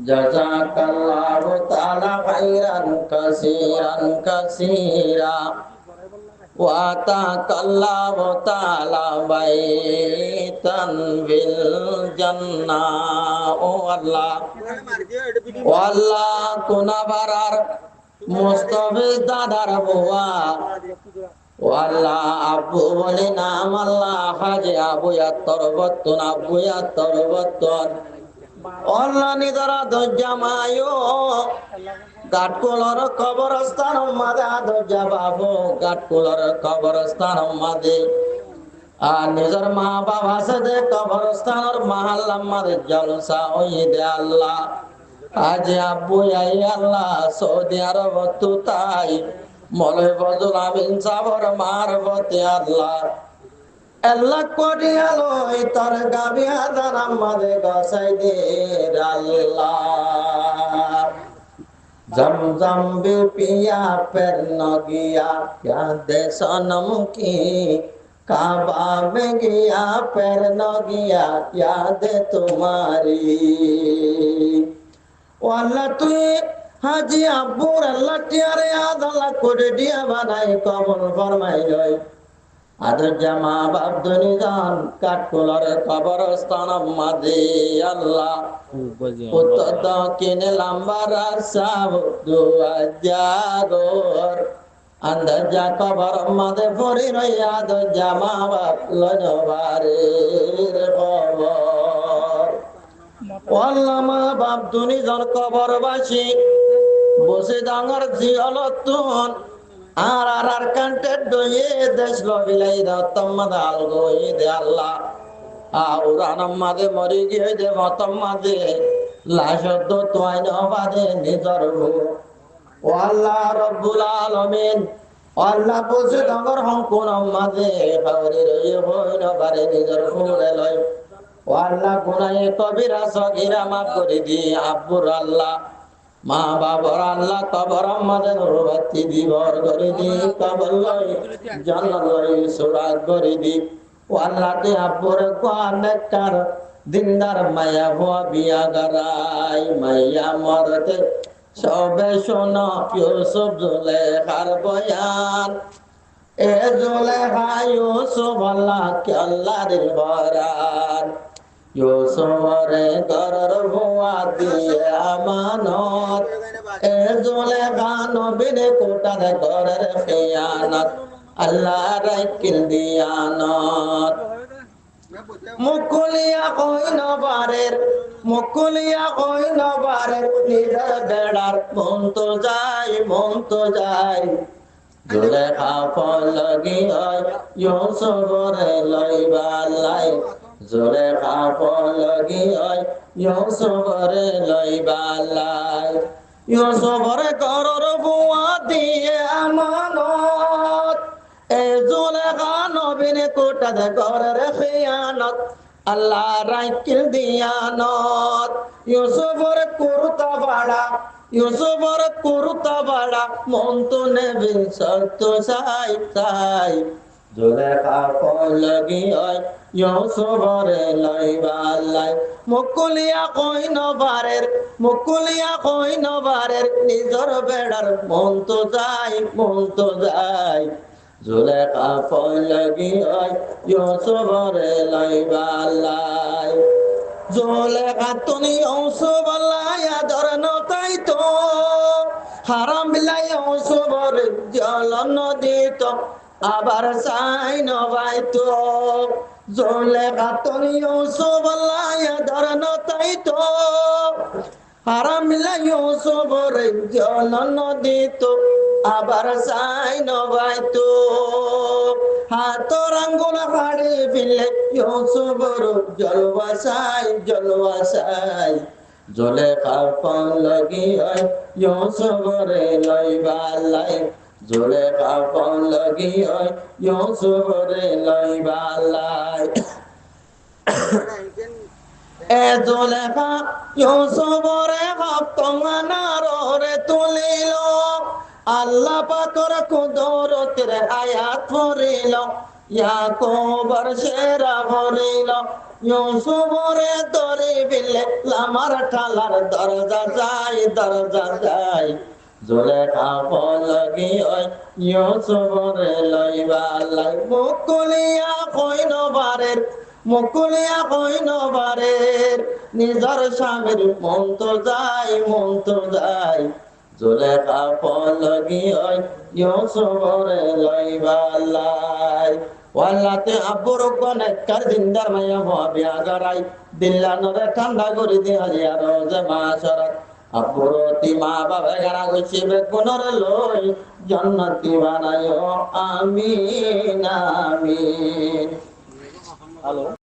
জাযাকাল্লাহু তাআলা খাইরান কাসীরান কাসীরা ওয়া আতাকাল্লাহু তাআলা বাইতান বিল জান্নাহ। ও আল্লাহ, ও আল্লাহ, কোনাবারার মুস্তাফিজ দাদার বুয়া, ও আল্লাহ, আব্বু বলে নাম আল্লাহ হাজে আবুয়া তরবত্তন আবুয়া তরবত্তন আল্লাহ নিদরা দজ্জামায়ো গাটকুলর কবরস্থান মাদা দজ্জা বাবু গাটকুলর কবরস্থান মাদে আর নিজের মা বাবা সাথে কবরস্থানের মাহাল্লা মাদে জলসা ওই দে আল্লাহ। আজ আব্বু আই আল্লাহ সৌদি আরব তু তাই মলয় বজুল আমিন সাবর মারবতে আল্লাহ আল্লাহ কোটি আলোয় তোর গাবিয়া জানাম মাদে গসাই দে আল্লাহ। জমজম বি পিয়া পের নগিয়া क्या दे सनम की काबा में गया पैर न गया याद तुम्हारी। ও আল্লাহ, তুই হাজি আব্বুর আল্লাহ টিয়ারে আদ আল্লাহ করে দিয়া বানাই কবর ফরমাই লয় আদর জামা বাবদুনি জান কাঠকুলার কবরস্থান মাদে আল্লাহ উত্তর কিনে লাম্বার সাব দুয়া জাগর আন্দার যা কবর মাদে ফরি রইয়া আদর জামা বাপ লজবারের খবর। আল্লাহ, মা বাপ দুনি জন কবরবাসী বসে ডাঙর জিয়লতুন আর আর আর কান্টে ডয়ে দেশ লবিলাই রতম্মাদা আলগোই দে আল্লাহ। উড়ানম্মাদে মরি গিয়ে দে মতম্মাদে লাশদ্দ তোয়াই নবাদে নিজর ভূ। ও আল্লাহ রব্বুল আলামিন, আল্লাহ বসে ডাঙর হংকুন মাদে খাওয়ারে রয়ে হই নবারে নিজর ফুলে লয়। ও আল্লাহ, গুনাহে কবিরা সগীরা মাফ করে দি আব্বুর আল্লাহ মা বাবার আল্লাহ কবর আমাদের বাতি দিবর করে দি কবর লই জান্নাত লই সুরাগ করে দি। ও আল্লাহ, তে আব্বুর কোয়ানেকার দিনদার মায়া হওয়া বিয়া গরাই মায়া মরতে সবে শোনো ইউসুফ জুলেখার বয়ান। এ জুলেখা ইউসুফ আল্লাহ কে আল্লাহ দিল বরান ইউসুফরে গরর ভুয়া দিয়ে আমানত। এ জুলেখা নবীনে কোটার গরের খেয়ানত আল্লাহ রাইকিল দিয়ানত। মুকুলিয়া কই নবারের মুকুলিয়া কই নবারের নিদার বেড়ার মন তো যায় জুলেখা ফলগি হয় ইউসুফরে লইবা লাই জুলেখা ফলগি হয় ইউসুফরে লইবা লাই ইউসুফরে গরর বুয়া দিয়ে আমানত। এ জুলেখা নবীনে কোটা দে গরের খেয়ানত আল্লাহ রাইকিল দিয়ানত। ইউসুফরে কুরতা বাড়া ইউসুফর কুরতা বাড়া মন তো নেবে সত্য সাই সাই জুলেখা ফলগি হয় ইউসুফরে লইবা লাই মুকুলিয়া কই নবারের নিজর বেড়ার মন তো যায় জুলেখা ফলগি হয় ইউসুফরে লইবা লাই। জুলেখা তুমি ইউসুফ আল্লাহ আদর নতাই তো হারাম বিলাই ইউসুফর জ্বলন দিত আবার সাই নবাই তো। জুলেখা তুমি ইউসুফ আল্লাহ আদর নতাই তো হারাম বিলাই ইউসুফর জ্বলন দিত আবার সাই নবাই তো। হাতর আঙ্গুল হাড়ে ফিলে ইউসুফর জলওয়াসাই জুলেখা ফলগি হয় ইউসুফরে লইবা লাই জুলেখা ফলগি হয় ইউসুফরে লইবা লাই। এ জুলেখা ইউসুফরে হপ্তঙ্গানারে তুলিল আল্লাহ পাকর কুদরতের আয়াত পড়িল ইয়াকুবর সেরা ভরিল ইউসুফরে তরি বিলে লামার ঠালার দরজা যাই জুলেখা পলকি ওই ইউসুফরে লইবা লাই মুকুলিয়া কইন বারের নিজর স্বামীর মন তো যাই জুলেখা পলকি ওই ইউসুফরে লইবা লাই ওয়াল্লাতে আব্বুর কোনেকার জিন্দার মায়া ভাবি আগারাই দিল্লানরে ঠান্ডা করে দিয়া আর যে মাশরাত আব্বুর তি মা বাবা গানা গছিবে কোনর লই জান্নাতি বানায়ো আমিন আমিন। হ্যালো।